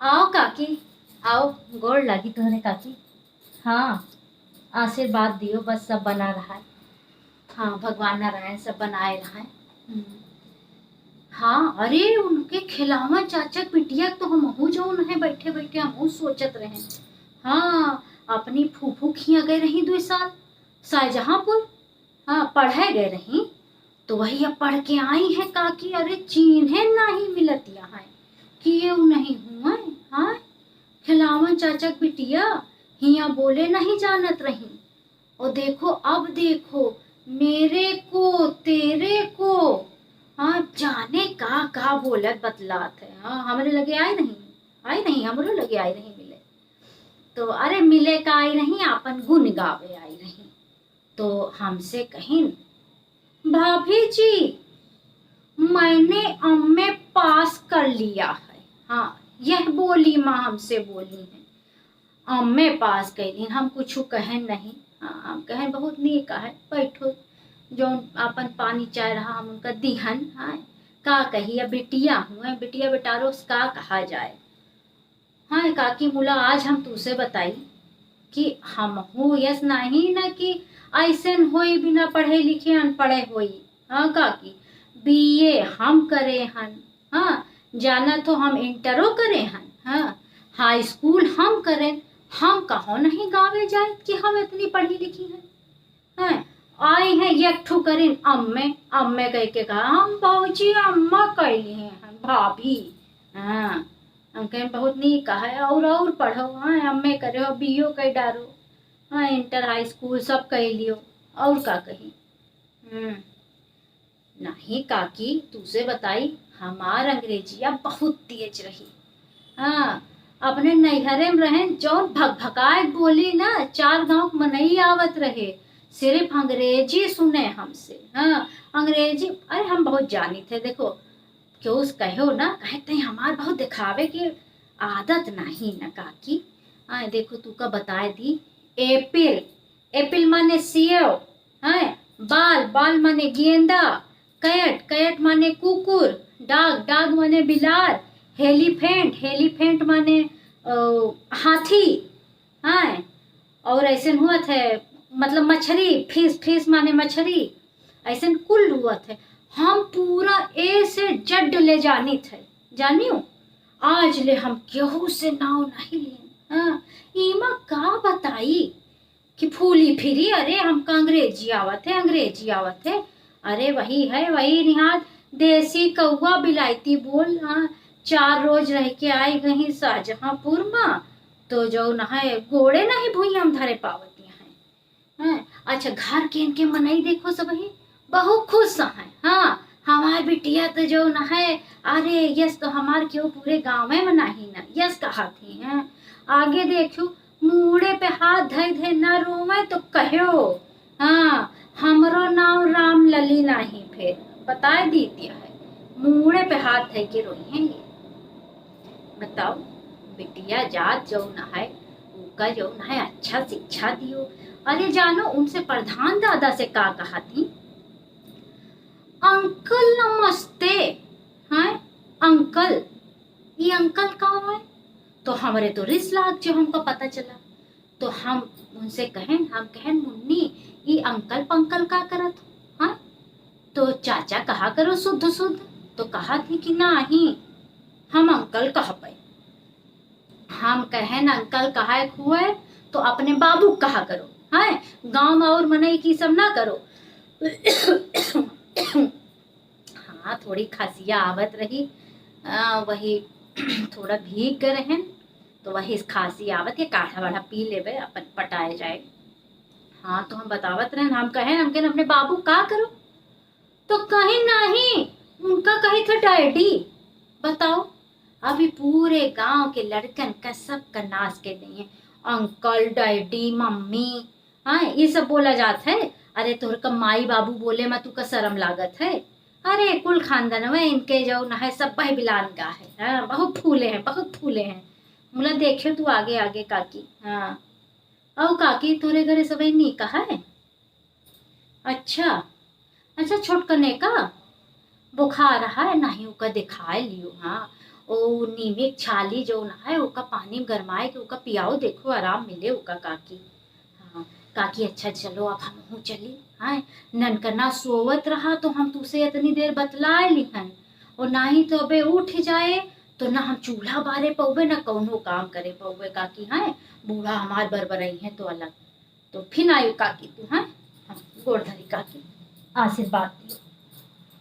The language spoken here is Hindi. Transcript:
आओ काकी, आओ। गोड़ लगी तोहरे काकी। हाँ, आशीर्वाद दियो, बस सब बना रहा है। हाँ, भगवान नारायण सब बनाए रहा है। हाँ, अरे उनके खिलावन चाचा के बिटिया तो हमहू जौन है बैठे बैठे हमहू सोचत रहे। हाँ, अपनी फूफू खिया गए रही 2 साल शाहजहांपुर। हाँ, पढ़े गए रही तो वही अब पढ़ के आई है काकी। अरे चिन्हे नहीं मिलत यहाँ कि ये नहीं हुआ। हाँ, खिलावन चाचा के बिटिया हिया बोले नहीं जानत रही। और देखो अब देखो, मेरे को तेरे को हाँ जाने का बोलत बतलात है। हाँ, हमरे लगे आई नहीं हमरो लगे आई नहीं मिले। तो अरे मिले का आई नहीं, आपन गुण गावे आई रही। तो हमसे कहीं, भाभी जी मैंने एमए पास कर लिया है। हाँ, यह बोली माँ हमसे बोली है, एमए पास कैली। हम कुछ कहें नहीं। हाँ, हम कहें बहुत नीक है, बैठो जो अपन पानी चाय रहा हम उनका दिहन। हाँ, का कहिए बिटिया हुए, बिटिया बेटारो से का कहा जाए। हाँ काकी मुला, आज हम तुझसे बताई कि हम हो यस नहीं ना कि ऐसे होई बिना पढ़े लिखे अनपढ़े होई। हाँ काकी, बीए हम करे हन। हाँ, जाना तो हम इंटरो करे हन। हाँ, हाई स्कूल हम करें। हम कहो नहीं गावे जाए कि हम इतनी पढ़ी लिखी हैं। हाँ, आई हैं एक ठू करीन अम्मे अम्मे कह के कहा, हम बाबूजी अम्मा कैली हैं भाभी। हाँ, हम कहें बहुत नीक कहा है, और पढ़ो। हाँ, अम्मे करो बीओ कह डारो। हाँ, इंटर हाई स्कूल सब कह लियो, और का कही। नहीं काकी, तुझे बताई हमार अंग्रेजिया बहुत तेज रही। हाँ, अपने नैहरे में रहे जौन भगभगाए बोली ना, 4 गांव मनई आवत रहे, सिर्फ अंग्रेजी सुने हमसे। हाँ, अंग्रेजी अरे हम बहुत जानी थे। देखो क्यों कहो ना, कहते हैं हमार बहुत दिखावे की आदत नहीं ना काकी। हाँ, देखो तू का बताए दी, एपिल एपिल माने सेव। हाँ, बाल बाल माने गेंदा, कैट कैट माने कुकुर, डाग डाग माने बिलार, हेलीफेंट हेलीफेंट माने हाथी। हाँ, और ऐसे हुआ थे मतलब मछली, फिश फिश माने मछली। ऐसे कुल हुआ थे। हम पूरा ए से जड ले जानी थे, जानियो। आज ले हम केहू से नाव नहीं लिए। हाँ, ईमा का बताई कि फूली फिरी। अरे हमका अंग्रेजी आवत है, अंग्रेजी आवत है। अरे वही है, वही निहाल देसी कौवा बिलायती बोल। हाँ, 4 रोज रह के आई गई शाहजहांपुर में, तो जो नहाए गोड़े नहीं भूई हम धरे पावती हैं। हाँ, अच्छा घर के इनके मनई देखो सब ही बहुत खुश हैं। हाँ, हमार बिटिया तो जो न है, अरे यस तो हमार क्यों पूरे गाँव में मनाही ना यस कहा थी। हैं, आगे देखो मुड़े पे हाथ धय धय न रोवे तो कहो। हाँ, हमरो नाम राम लली नहीं, फिर बताए दी दिया है, मुड़े पे हाथ धय के रोई हैं ये। बताओ, बिटिया जात जो न है उनका जो न है अच्छा शिक्षा दियो। अरे जानो उनसे प्रधान दादा से का कहा थी, अंकल नमस्ते। हाँ, अंकल, ये अंकल कहाँ है। तो हमारे तो रिस लाग जो हमको पता चला। तो हम उनसे कहें मुन्नी ये अंकल पंकल का करत हो। हाँ, तो चाचा कहा करो शुद्ध शुद्ध। तो कहा थी कि नहीं हम अंकल कहा पाए। हम कहें अंकल कहा हुए तो अपने बाबू कहा करो। हाँ, गांव में और मनई की सब ना करो। हाँ, थोड़ी खांसिया आवत रही। वही थोड़ा भीग गए हैं तो वही खांसी आवत है, काढ़ा वाढ़ा पी लेवे अपन पटाए जाए। हाँ, तो हम बतावत रहे, हम कहें अपने बाबू का करो। तो कहीं नहीं, उनका कही था डैडी। बताओ, अभी पूरे गांव के लड़कन का सब का नाश के नहीं है, अंकल डैडी मम्मी। हाँ, ये सब बोला जाता है। अरे तोहर का माई बाबू बोले मैं तू का शर्म लागत है। अरे कुल खानदान में इनके जो न है सब बह बिलान का है। हाँ, बहुत फूले हैं, बहुत फूले हैं। मुला देखियो तू आगे आगे काकी। हाँ, और काकी तोरे घरे सब नहीं कहा है। अच्छा अच्छा, छोटकने का बुखार रहा है नहीं, उसका दिखाए लियो। हाँ, ओ नीमिक छाली जो ना है ओका पानी में गरमाए के ओका पियाओ, देखो आराम मिले ओका काकी। हाँ काकी अच्छा चलो अब हम चली। हाँ ननकना सोवत रहा तो हम तुसे इतनी देर बतलाए ली हैं, और ना ही तो अबे उठ जाए तो ना हम चूल्हा बारे पौबे ना कौनो काम करे पौबे काकी। हाँ बूढ़ा हमार बरबरई है तो अलग। तो फिर आयु काकी तू। हाँ हाँ गोड़ धरी काकी, आशीर्वाद दियो।